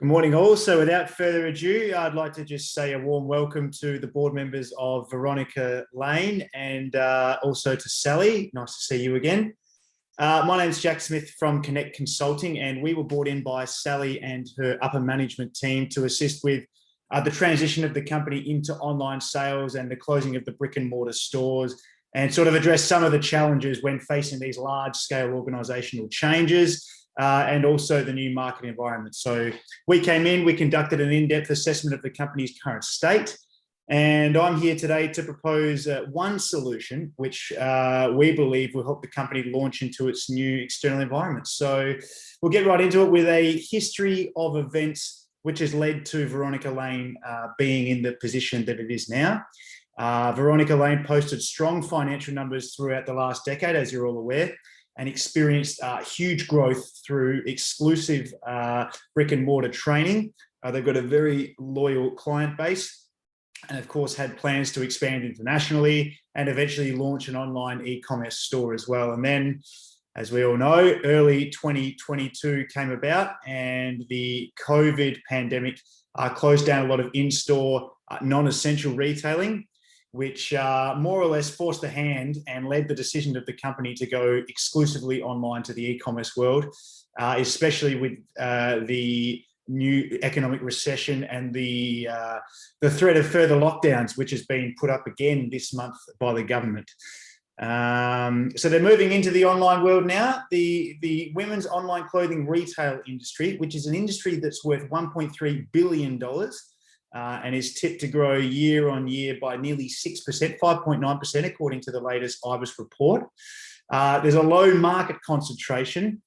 Good morning all. So without further ado, I'd like to just say a warm welcome to the board members of Veronica Lane and also to Sally. Nice to see you again. My name's Jack Smith from Connect Consulting, and we were brought in by Sally and her upper management team to assist with the transition of the company into online sales and the closing of the brick and mortar stores, and sort of address some of the challenges when facing these large scale organisational changes. And also the new market environment. So we came in, we conducted an in-depth assessment of the company's current state, and I'm here today to propose one solution which we believe will help the company launch into its new external environment. So we'll get right into it with a history of events which has led to Veronica Lane being in the position that it is now. Veronica Lane posted strong financial numbers throughout the last decade, as you're all aware, and experienced huge growth through exclusive brick and mortar training. They've got a very loyal client base, and of course had plans to expand internationally and eventually launch an online e-commerce store as well. And then, as we all know, early 2022 came about and the COVID pandemic closed down a lot of in-store non-essential retailing, which more or less forced the hand and led the decision of the company to go exclusively online to the e-commerce world, especially with the new economic recession and the threat of further lockdowns, which has been put up again this month by the government. So they're moving into the online world now. The women's online clothing retail industry, which is an industry that's worth $1.3 billion, and is tipped to grow year on year by nearly 6%, 5.9%, according to the latest IBIS report. There's a low market concentration,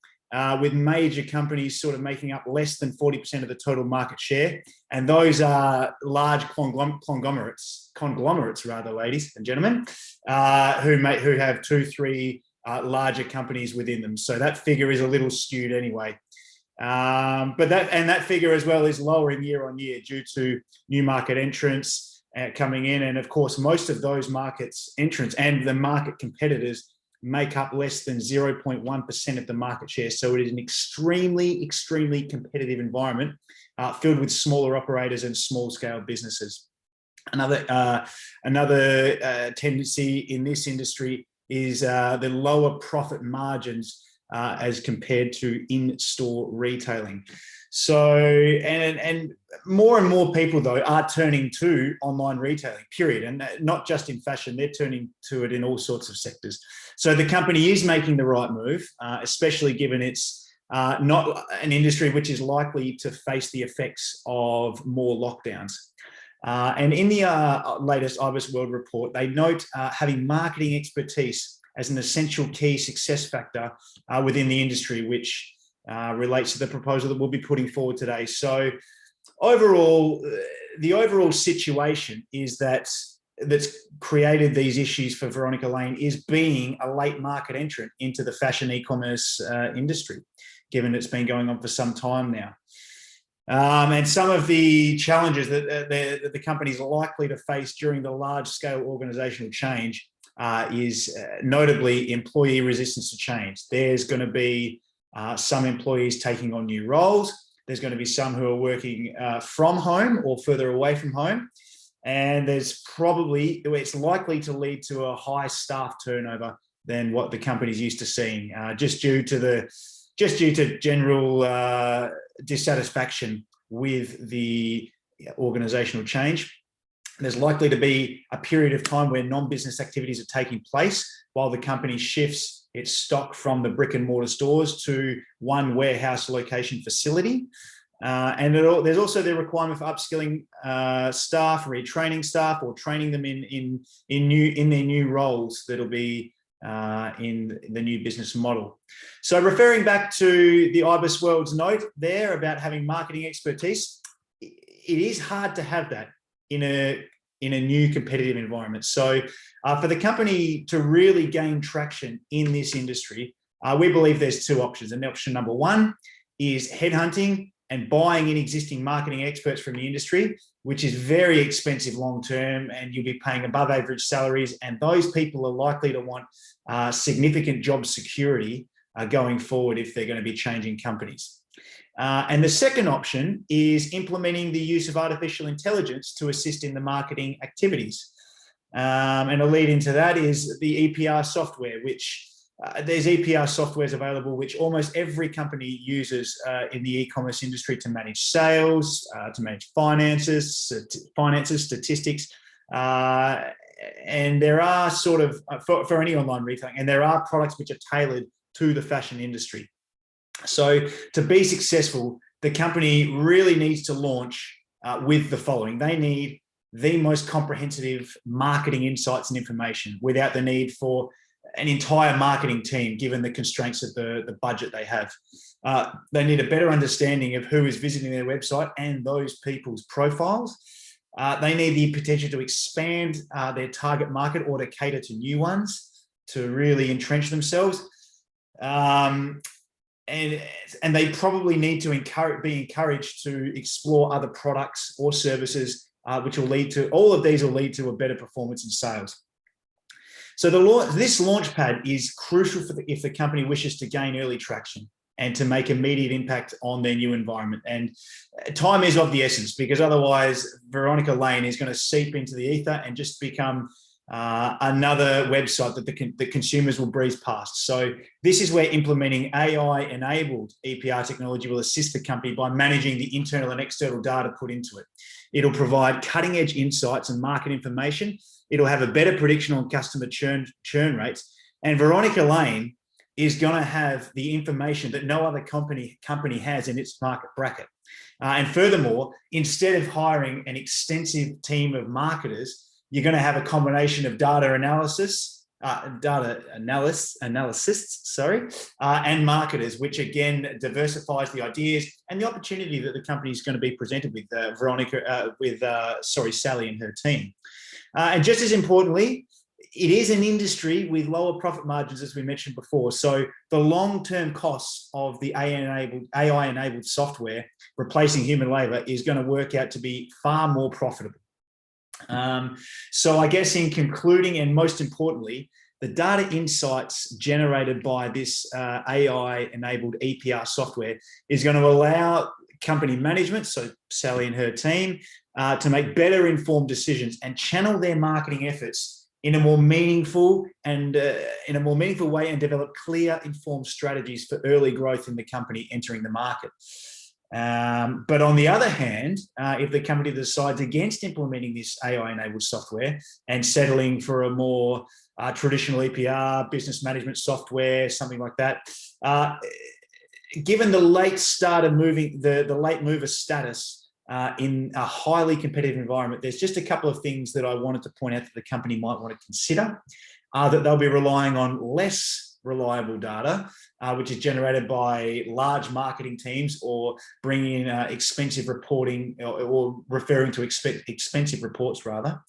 with major companies sort of making up less than 40% of the total market share. And those are large conglomerates rather, ladies and gentlemen, who have two, three larger companies within them. So that figure is a little skewed anyway. But that figure as well is lowering year on year due to new market entrants coming in, and of course most of those markets entrants and the market competitors make up less than 0.1% of the market share. So it is an extremely competitive environment filled with smaller operators and small scale businesses. Another tendency in this industry is the lower profit margins as compared to in-store retailing. So, and more people though are turning to online retailing, period. And not just in fashion, they're turning to it in all sorts of sectors. So the company is making the right move, especially given it's not an industry which is likely to face the effects of more lockdowns. And in the latest IBIS World Report, they note having marketing expertise as an essential key success factor within the industry, which relates to the proposal that we'll be putting forward today. So overall, the overall situation is that's created these issues for Veronica Lane is being a late market entrant into the fashion e-commerce industry, given it's been going on for some time now. And some of the challenges that the company is likely to face during the large-scale organisational change is notably employee resistance to change. There's going to be some employees taking on new roles. There's going to be some who are working from home or further away from home. And it's likely to lead to a high staff turnover than what the company's used to seeing, just due to general dissatisfaction with the organisational change. There's likely to be a period of time where non-business activities are taking place while the company shifts its stock from the brick and mortar stores to one warehouse location facility. And there's also the requirement for upskilling staff, retraining staff, or training them in their new roles that'll be in the new business model. So referring back to the IBIS World's note there about having marketing expertise, it is hard to have that in a new competitive environment. So for the company to really gain traction in this industry, we believe there's two options. And option number one is headhunting and buying in existing marketing experts from the industry, which is very expensive long-term, and you'll be paying above average salaries. And those people are likely to want significant job security going forward if they're going to be changing companies. And the second option is implementing the use of artificial intelligence to assist in the marketing activities. And a lead into that is the EPR software, which there's EPR softwares available, which almost every company uses in the e-commerce industry to manage sales, to manage finances, statistics, and there are sort of, for any online retailing, and there are products which are tailored to the fashion industry. So to be successful, the company really needs to launch with the following. They need the most comprehensive marketing insights and information without the need for an entire marketing team, given the constraints of the budget they have. They need a better understanding of who is visiting their website and those people's profiles. They need the potential to expand their target market or to cater to new ones to really entrench themselves. And they probably need to be encouraged to explore other products or services, which will lead to, all of these will lead to a better performance in sales. So this launchpad is crucial if the company wishes to gain early traction and to make immediate impact on their new environment. And time is of the essence, because otherwise Veronica Lane is going to seep into the ether and just become another website that the consumers will breeze past. So this is where implementing AI-enabled EPR technology will assist the company by managing the internal and external data put into it. It'll provide cutting-edge insights and market information. It'll have a better prediction on customer churn rates. And Veronica Lane is going to have the information that no other company has in its market bracket. And furthermore, instead of hiring an extensive team of marketers, you're going to have a combination of data analysts, and marketers, which again diversifies the ideas and the opportunity that the company is going to be presented with. Sally and her team. And just as importantly, it is an industry with lower profit margins, as we mentioned before. So the long-term costs of the AI-enabled software replacing human labor is going to work out to be far more profitable. So I guess in concluding, and most importantly, the data insights generated by this AI-enabled EPR software is going to allow company management, so Sally and her team, to make better informed decisions and channel their marketing efforts in a more meaningful way, and develop clear, informed strategies for early growth in the company entering the market. But on the other hand, if the company decides against implementing this AI-enabled software and settling for a more traditional EPR, business management software, something like that, given the late mover status in a highly competitive environment, there's just a couple of things that I wanted to point out that the company might want to consider. That they'll be relying on less reliable data, which is generated by large marketing teams, or bringing in expensive reporting, or referring to expensive reports rather.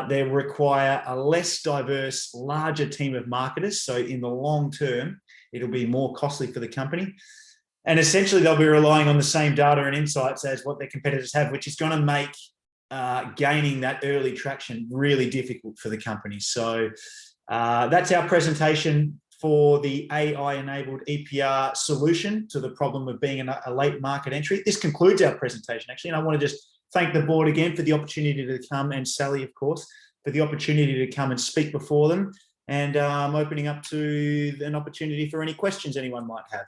They require a less diverse, larger team of marketers. So in the long term, it'll be more costly for the company. And essentially, they'll be relying on the same data and insights as what their competitors have, which is going to make gaining that early traction really difficult for the company. So that's our presentation for the AI-enabled EPR solution to the problem of being a late market entry. This concludes our presentation, actually, and I want to just thank the board again for the opportunity to come, and Sally, of course, for the opportunity to come and speak before them. And I'm opening up to an opportunity for any questions anyone might have.